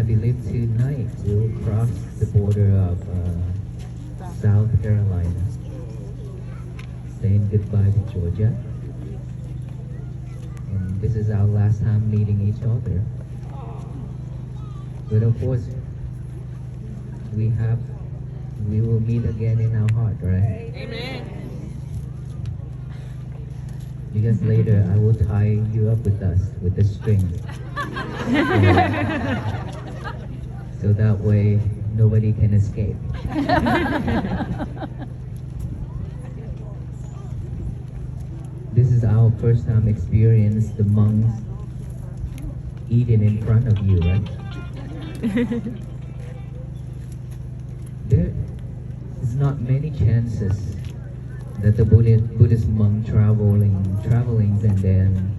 believe tonight we'll cross the border of South Carolina, saying goodbye to Georgia. And this is our last time meeting each other. But of course, we will meet again in our heart, right? Amen. Because later I will tie you up with us with the string. So that way nobody can escape. This is our first time experience the monks eating in front of you, right? There is not many chances that the Buddhist monk traveling and then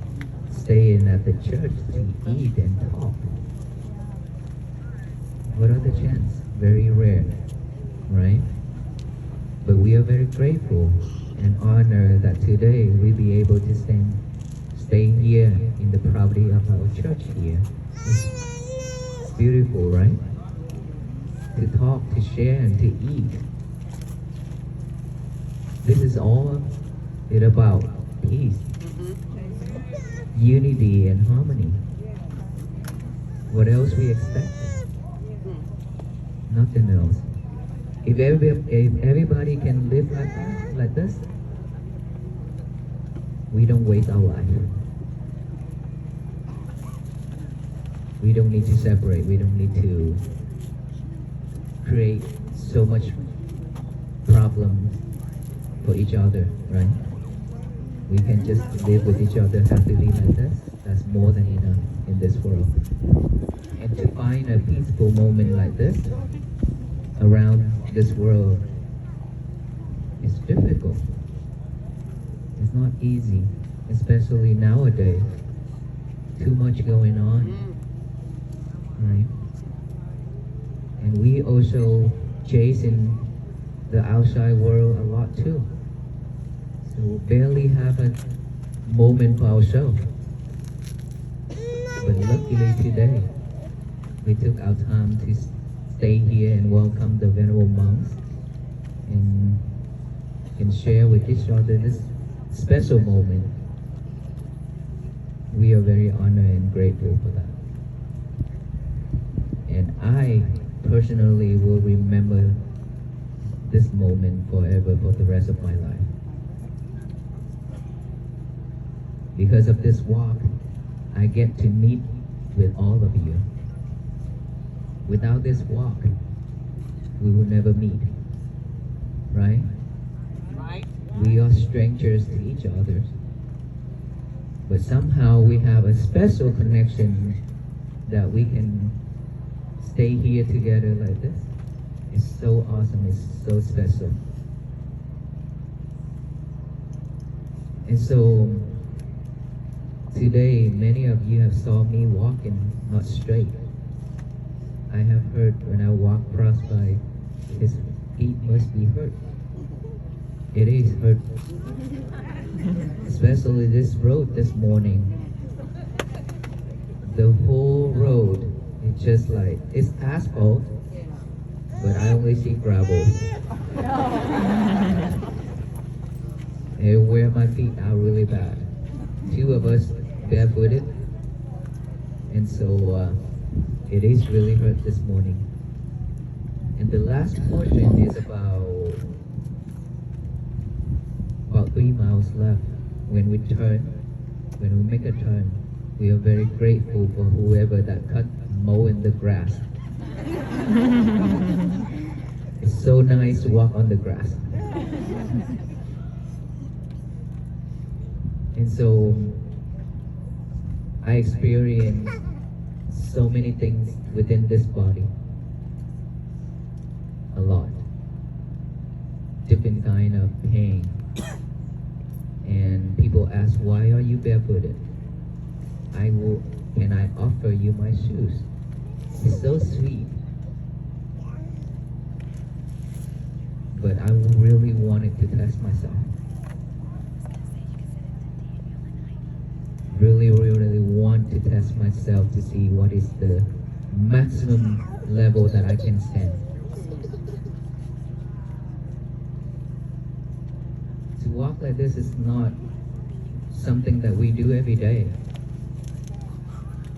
staying at the church to eat and talk. What are the chances? Very rare, right? But we are very grateful and honored that today we be able to stay here in the property of our church here. It's beautiful, right? To talk, to share, and to eat. This is all it about peace, unity, and harmony. What else we expect? Nothing else. If everybody can live like that, like this, we don't waste our life. We don't need to separate. We don't need to create so much problems for each other, right? We can just live with each other happily like this. That's more than enough in this world. And to find a peaceful moment like this around this world is difficult. It's not easy, especially nowadays. Too much going on, right? And we also chasing the outside world a lot too. So we barely have a moment for ourselves. But luckily today, we took our time to stay here and welcome the venerable monks and share with each other this special moment. We are very honored and grateful for that. And I personally will remember this moment forever for the rest of my life. Because of this walk, I get to meet with all of you. Without this walk, we will never meet, right? Right. We are strangers to each other, but somehow we have a special connection that we can stay here together like this. It's so awesome, it's so special. And so today many of you have saw me walking not straight. I have heard when I walk across by, his feet must be hurt. It is hurt. Especially this road this morning. The whole road, it's just like, it's asphalt, but I only see gravel. And where my feet are really bad. Two of us barefooted, and so it is really hurt this morning. And the last portion is about 3 miles left. When we make a turn, we are very grateful for whoever that cut mowing the grass. It's so nice to walk on the grass. And so I experienced so many things within this body. A lot. Different kind of pain. And people ask, why are you barefooted? Can I offer you my shoes? It's so sweet. But I really wanted to test myself. Really want to test myself to see what is the maximum level that I can stand. To walk like this is not something that we do every day.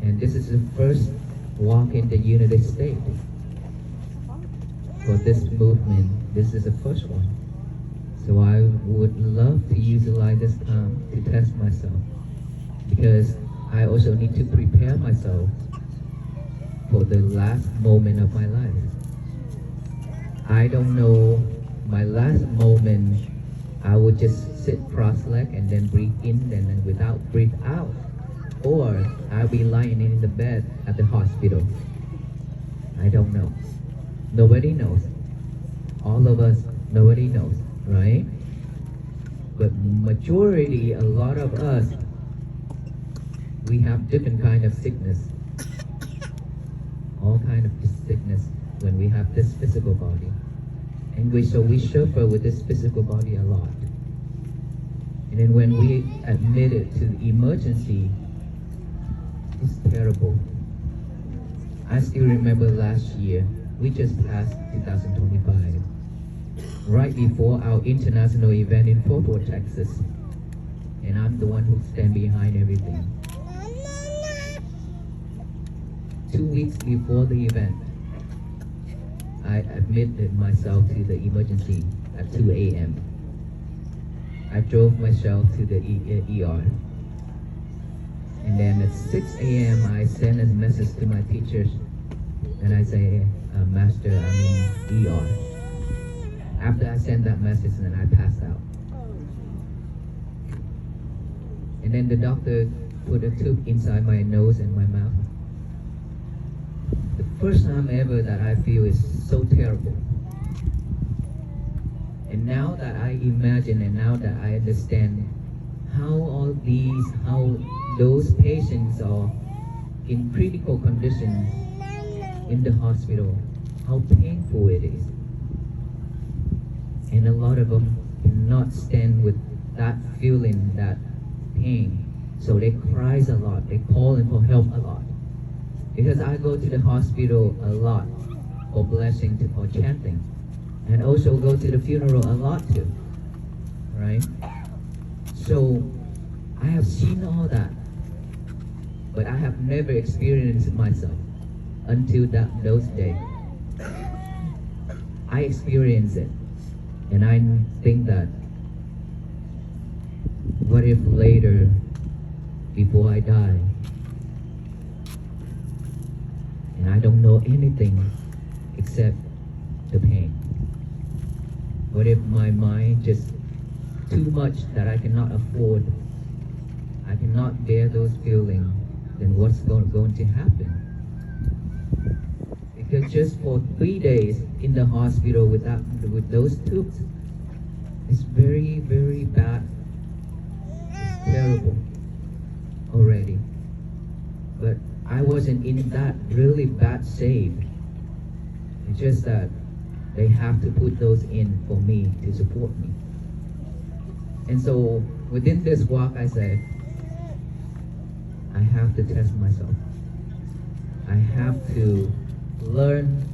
And this is the first walk in the United States. For this movement, this is the first one. So I would love to utilize this time to test myself, because I also need to prepare myself for the last moment of my life. I don't know, my last moment, I would just sit cross-legged and then breathe in and then without breathe out. Or I'll be lying in the bed at the hospital. I don't know. Nobody knows. All of us, nobody knows, right? But majority, a lot of us, we have different kind of sickness. All kind of sickness when we have this physical body. And we suffer with this physical body a lot. And then when we admit it to emergency, it's terrible. I still remember last year, we just passed 2025, right before our international event in Fort Worth, Texas. And I'm the one who stand behind everything. 2 weeks before the event, I admitted myself to the emergency at 2 a.m. I drove myself to the ER. And then at 6 a.m. I sent a message to my teachers and I say, Master, I'm in ER. After I sent that message, then I passed out. And then the doctor put a tube inside my nose and my mouth. The first time ever that I feel is so terrible. And now that I imagine and now that I understand how those patients are in critical conditions in the hospital, how painful it is. And a lot of them cannot stand with that feeling, that pain. So they cries a lot, they call for help a lot. Because I go to the hospital a lot for blessing, for chanting. And also go to the funeral a lot too, right? So I have seen all that, but I have never experienced it myself until those days. I experienced it, and I think that, what if later, before I die, and I don't know anything except the pain? What if my mind just too much that I cannot afford, I cannot bear those feelings, then what's going to happen? Because just for 3 days in the hospital with those tubes, it's very, very bad. It's terrible already. But I wasn't in that really bad shape. It's just that they have to put those in for me to support me. And so within this walk, I said, I have to test myself. I have to learn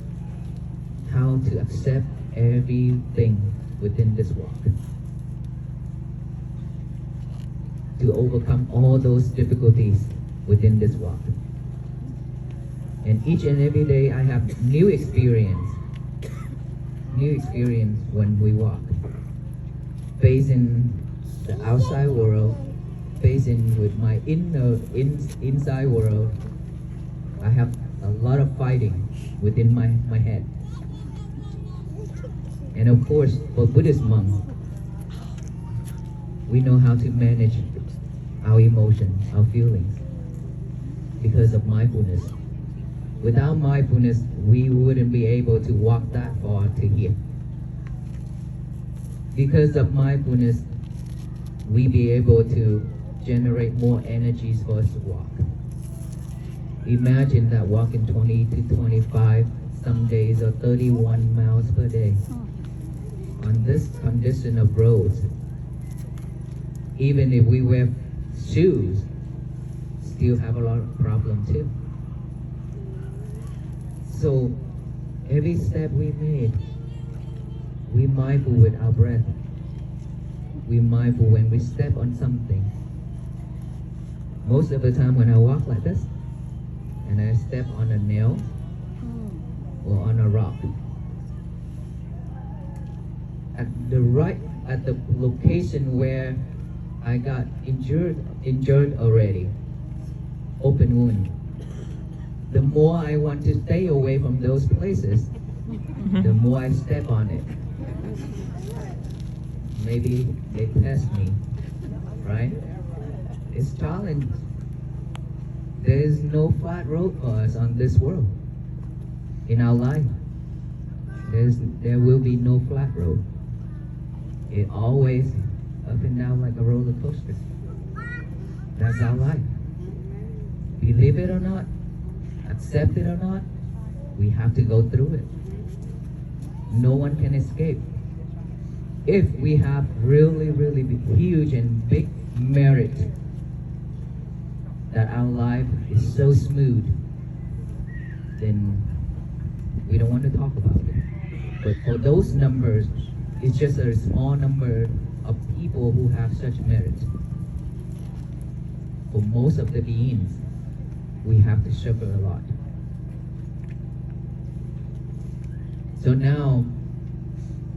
how to accept everything within this walk, to overcome all those difficulties within this walk. And each and every day I have new experience when we walk, facing the outside world, facing with my inside world. I have a lot of fighting within my head. And of course, for Buddhist monks, we know how to manage our emotions, our feelings, because of mindfulness. Without mindfulness, we wouldn't be able to walk that far to here. Because of mindfulness, we be able to generate more energies for us to walk. Imagine that walking 20 to 25, some days, or 31 miles per day on this condition of roads. Even if we wear shoes, still have a lot of problems too. So every step we made, we mindful with our breath. We mindful when we step on something. Most of the time when I walk like this, and I step on a nail or on a rock, at the location where I got injured already, open wound. The more I want to stay away from those places, the more I step on it. Maybe they test me, right? It's challenge. There is no flat road for us on this world. In our life, there will be no flat road. It always up and down like a roller coaster. That's our life. Believe it or not, accept it or not, we have to go through it. No one can escape. If we have really, really huge and big merit that our life is so smooth, then we don't want to talk about it. But for those numbers, it's just a small number of people who have such merit. For most of the beings, we have to suffer a lot. So now,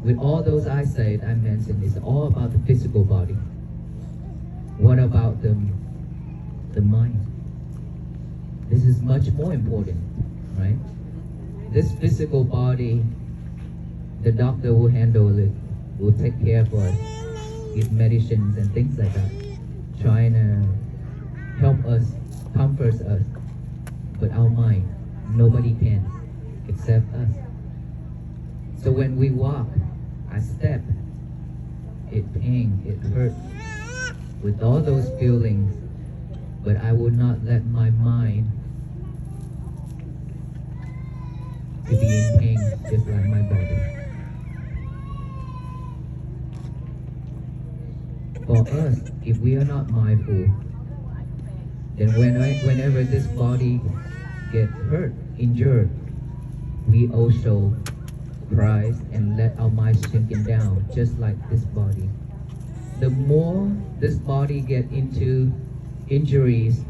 with all those eyesight I mentioned, it's all about the physical body. What about the mind? This is much more important, right? This physical body, the doctor will handle it, will take care of us, give medicines and things like that, trying to help us, comfort us. But our mind, nobody can except us. So when we walk, I step, it pain, it hurt, with all those feelings, but I will not let my mind to be in pain just like my body. For us, if we are not mindful, then whenever this body gets hurt, injured, we also cry and let our mind sinking down, just like this body. The more this body get into injuries,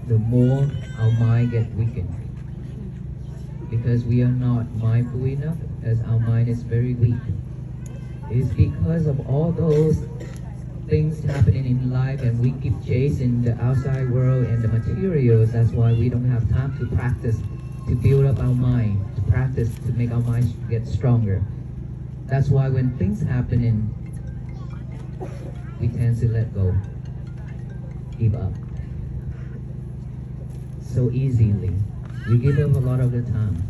the more our mind get weakened. Because we are not mindful enough, as our mind is very weak. It's because of all those things happening in life and we keep chasing the outside world and the materials. That's why we don't have time to practice, to build up our mind, to practice to make our mind get stronger. That's why when things happening, we tend to let go, give up so easily. We give up a lot of the time.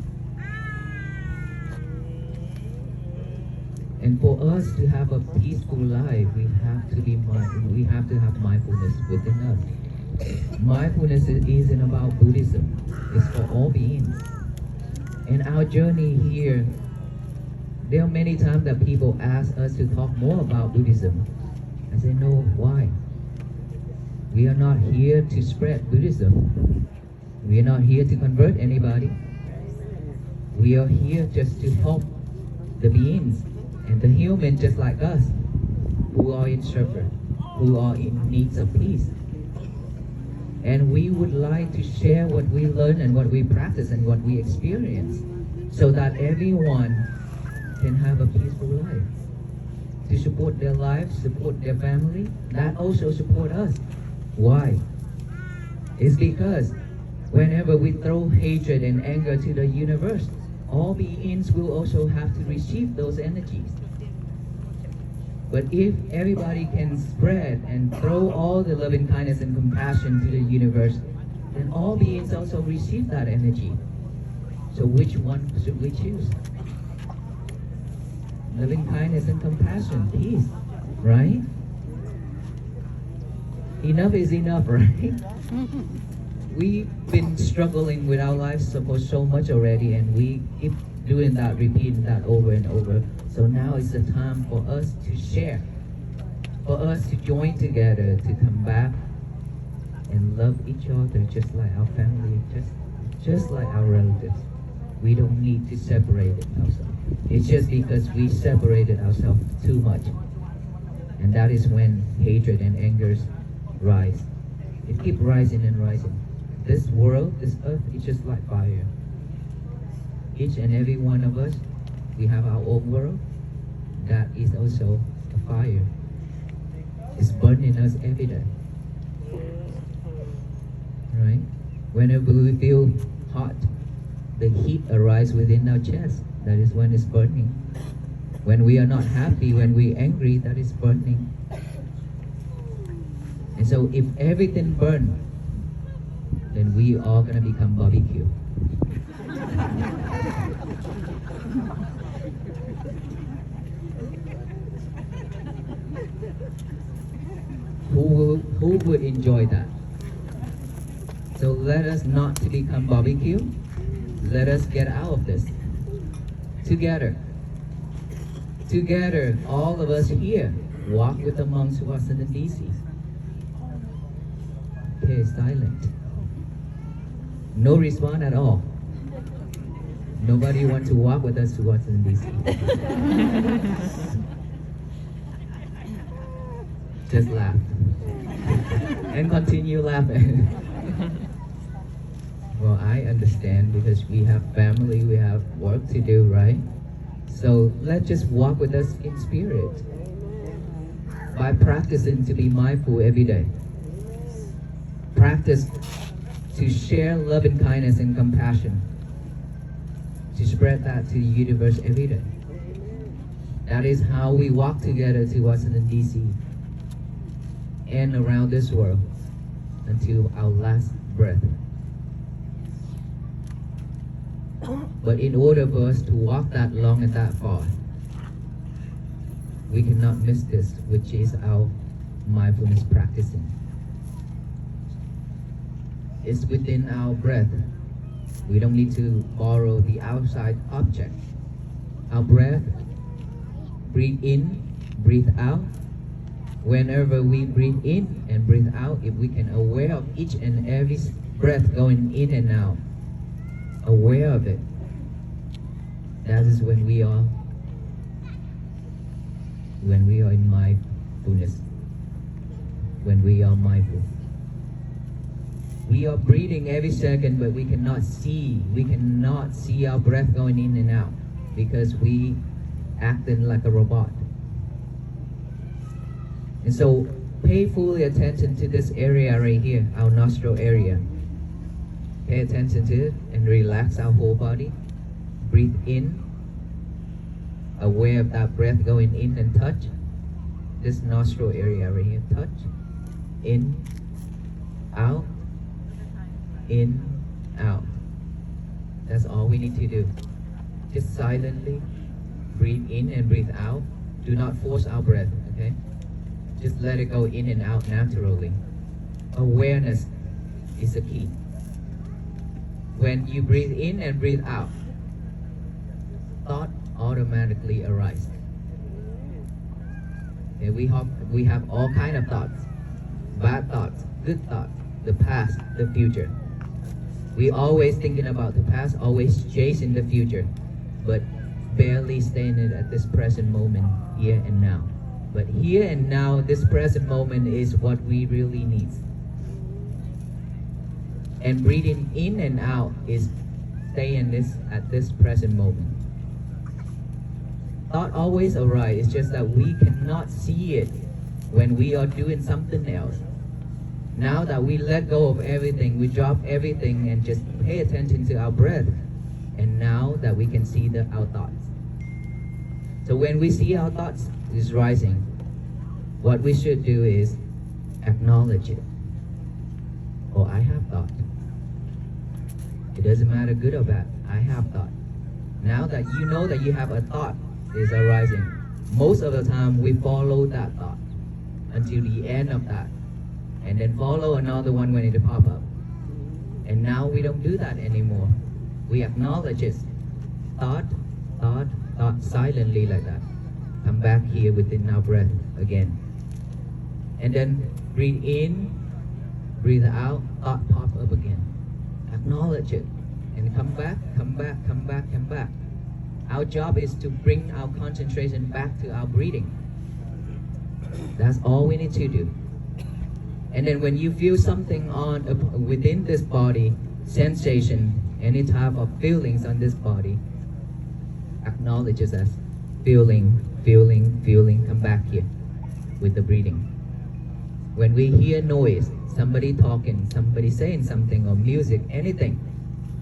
And for us to have a peaceful life, we have to be mindful. We have to have mindfulness within us. Mindfulness isn't about Buddhism. It's for all beings. In our journey here, there are many times that people ask us to talk more about Buddhism. I say, no, why? We are not here to spread Buddhism. We are not here to convert anybody. We are here just to help the beings and the human just like us, who are in suffering, who are in needs of peace. And we would like to share what we learn and what we practice and what we experience, so that everyone can have a peaceful life. To support their lives, support their family, that also support us. Why? It's because whenever we throw hatred and anger to the universe, all beings will also have to receive those energies. But if everybody can spread and throw all the loving kindness and compassion to the universe, then all beings also receive that energy. So which one should we choose? Loving kindness and compassion, peace, right? Enough is enough, right? We've been struggling with our lives for so much already, and we keep doing that, repeating that over and over. So now is the time for us to share, for us to join together, to come back and love each other just like our family, just like our relatives. We don't need to separate it ourselves. It's just because we separated ourselves too much. And that is when hatred and anger rise. It keeps rising and rising. This world, this earth, is just like fire. Each and every one of us, we have our own world. That is also a fire. It's burning us every day. Right? Whenever we feel hot, the heat arises within our chest. That is when it's burning. When we are not happy, when we're angry, that is burning. And so if everything burns, then we are going to become barbecue. Who would enjoy that? So let us not to become barbecue. Let us get out of this. Together. Together, all of us here, walk with the monks who are in DC. Okay, silent. No response at all. Nobody wants to walk with us to Washington, D.C. Just laugh. And continue laughing. Well, I understand because we have family, we have work to do, right? So let's just walk with us in spirit. By practicing to be mindful every day. Practice to share love and kindness and compassion. To spread that to the universe every day. That is how we walk together to Washington, D.C. and around this world until our last breath. But in order for us to walk that long and that far, we cannot miss this, which is our mindfulness practicing. It's within our breath. We don't need to borrow the outside object. Our breath, breathe in, breathe out. Whenever we breathe in and breathe out, if we can aware of each and every breath going in and out, aware of it, that is when we are in mindfulness, when we are mindful. We are breathing every second, but we cannot see our breath going in and out because we acting like a robot. And so pay fully attention to this area right here, our nostril area. Pay attention to it and relax our whole body. Breathe in, aware of that breath going in and touch this nostril area right here. Touch, in, out, in, out. That's all we need to do. Just silently breathe in and breathe out. Do not force our breath, okay? Just let it go in and out naturally. Awareness is the key. When you breathe in and breathe out, thought automatically arise. Okay, we have all kind of thoughts. Bad thoughts, good thoughts, the past, the future. We always thinking about the past, always chasing the future, but barely staying at this present moment, here and now. But here and now, this present moment is what we really need. And breathing in and out is staying at this present moment. Thought always arise, it's just that we cannot see it when we are doing something else. Now that we let go of everything, we drop everything and just pay attention to our breath. And now that we can see our thoughts. So when we see our thoughts is rising, what we should do is acknowledge it. Oh, I have thought. It doesn't matter good or bad. I have thought. Now that you know that you have a thought is arising, most of the time we follow that thought until the end of that. And then follow another one when it pop up. And now we don't do that anymore. We acknowledge it. Thought, silently like that. Come back here within our breath again. And then breathe in, breathe out, thought pop up again. Acknowledge it. And come come back, come back, come back. Our job is to bring our concentration back to our breathing. That's all we need to do. And then when you feel something on within this body, sensation, any type of feelings on this body, acknowledges as feeling, feeling, feeling, come back here with the breathing. When we hear noise, somebody talking, somebody saying something, or music, anything,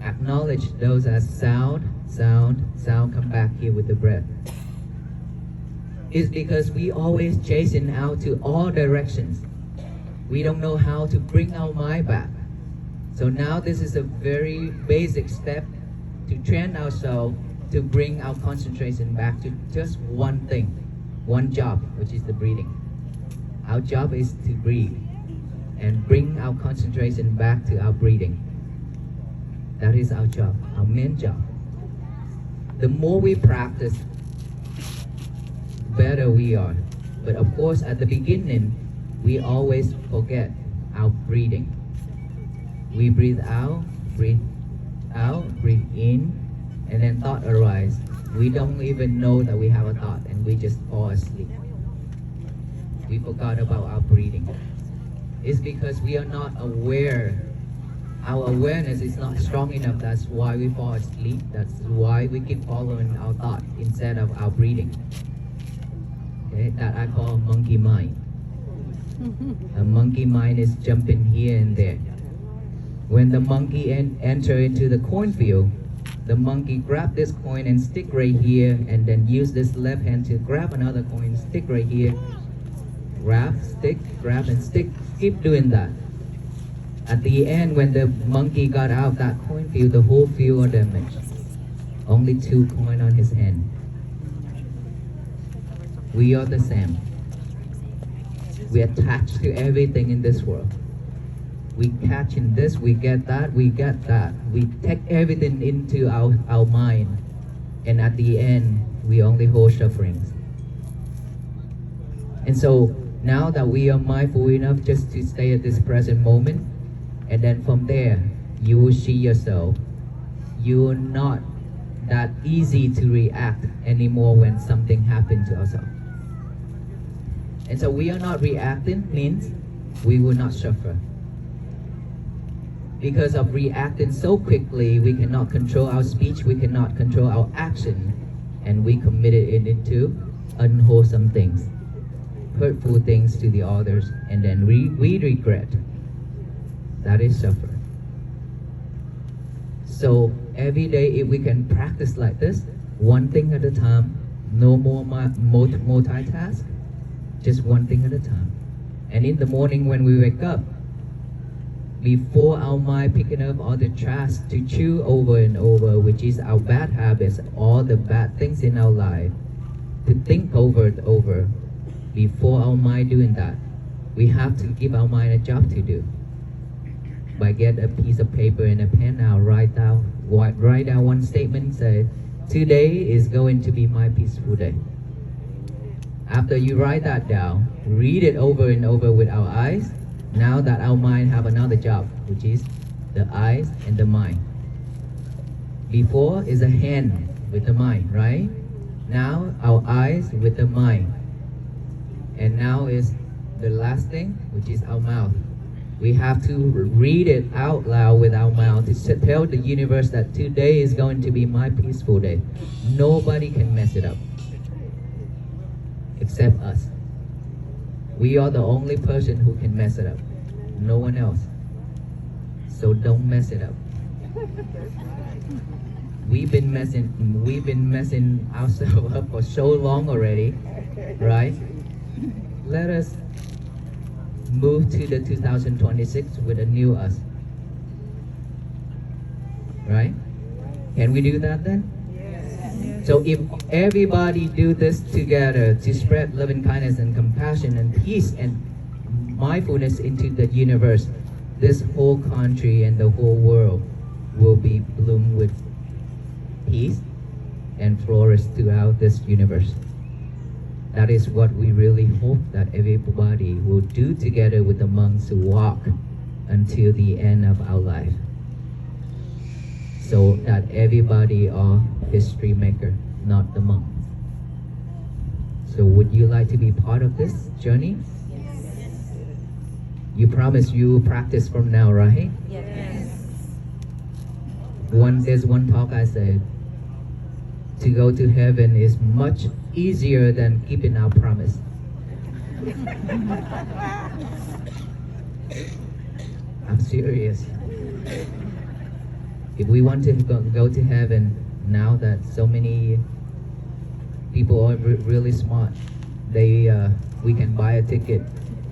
acknowledge those as sound, sound, sound, come back here with the breath. It's because we always chasing out to all directions. We don't know how to bring our mind back. So now this is a very basic step to train ourselves to bring our concentration back to just one thing, one job, which is the breathing. Our job is to breathe and bring our concentration back to our breathing. That is our job, our main job. The more we practice, better we are. But of course, at the beginning, we always forget our breathing. We breathe out, breathe in, and then thought arise. We don't even know that we have a thought, and we just fall asleep. We forgot about our breathing. It's because we are not aware. Our awareness is not strong enough. That's why we fall asleep. That's why we keep following our thought instead of our breathing. Okay? That I call monkey mind. A monkey mind is jumping here and there. When the monkey enter into the cornfield, the monkey grab this coin and stick right here, and then use this left hand to grab another coin, stick right here, grab, stick, grab and stick. Keep doing that. At the end, when the monkey got out that cornfield, the whole field was damaged. Only 2 coins on his hand. We are the same. We attach to everything in this world. We catch in this, we get that, we get that. We take everything into our mind. And at the end, we only hold sufferings. And so, now that we are mindful enough just to stay at this present moment, and then from there, you will see yourself. You are not that easy to react anymore when something happens to ourselves. And so we are not reacting means we will not suffer. Because of reacting so quickly, we cannot control our speech, we cannot control our action, and we committed it into unwholesome things, hurtful things to the others, and then we regret. That is suffer. So every day, if we can practice like this, one thing at a time, no more multitask, just one thing at a time. And in the morning when we wake up, before our mind picking up all the trash to chew over and over, which is our bad habits, all the bad things in our life, to think over and over, before our mind doing that, we have to give our mind a job to do. By get a piece of paper and a pen, now write down one statement, say, today is going to be my peaceful day. After you write that down, read it over and over with our eyes. Now that our mind have another job, which is the eyes and the mind. Before is a hand with the mind, right? Now our eyes with the mind. And now is the last thing, which is our mouth. We have to read it out loud with our mouth to tell the universe that today is going to be my peaceful day. Nobody can mess it up except us. We are the only person who can mess it up. No one else. So don't mess it up. We've been messing ourselves up for so long already, right? Let us move to the 2026 with a new us. Right? Can we do that then? So if everybody do this together to spread love and kindness and compassion and peace and mindfulness into the universe, this whole country and the whole world will be bloomed with peace and flourish throughout this universe. That is what we really hope that everybody will do together with the monks who walk until the end of our life. so that everybody are history maker, not the monk. So would you like to be part of this journey? You promise you will practice from now, right? There's one talk I said, to go to heaven is much easier than keeping our promise. I'm serious. If we want to go to heaven, now that so many people are really smart, we can buy a ticket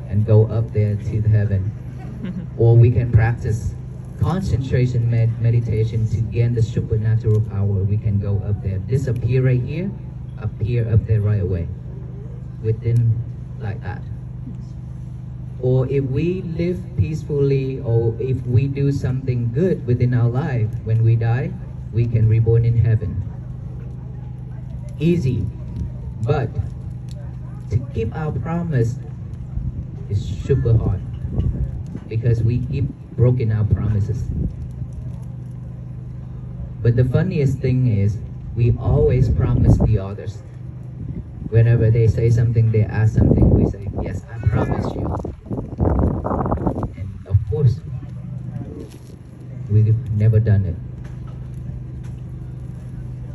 and go up there to the heaven. Or we can practice concentration meditation to gain the supernatural power. We can go up there, disappear right here, appear up there right away, within like that. Or if we live peacefully, or if we do something good within our life, when we die, we can reborn in heaven. Easy. But to keep our promise is super hard, because we keep broken our promises. But the funniest thing is, we always promise the others. Whenever they say something, they ask something, we say, yes, I promise you. And of course, we've never done it.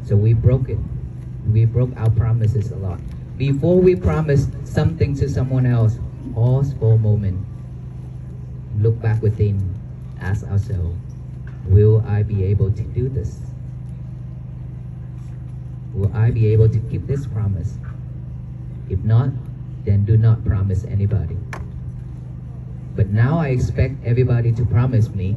So we broke it. We broke our promises a lot. Before we promise something to someone else, pause for a moment. Look back within, ask ourselves, will I be able to do this? Will I be able to keep this promise? If not, then do not promise anybody. But now I expect everybody to promise me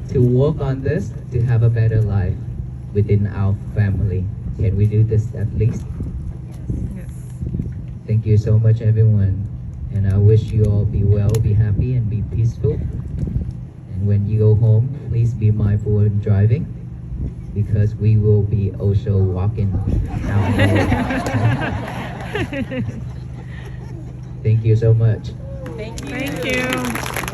to work on this, to have a better life within our family. Can we do this at least? Yes. Thank you so much, everyone. And I wish you all be well, be happy, and be peaceful. And when you go home, please be mindful in driving, because we will be also walking out. Thank you so much. Thank you.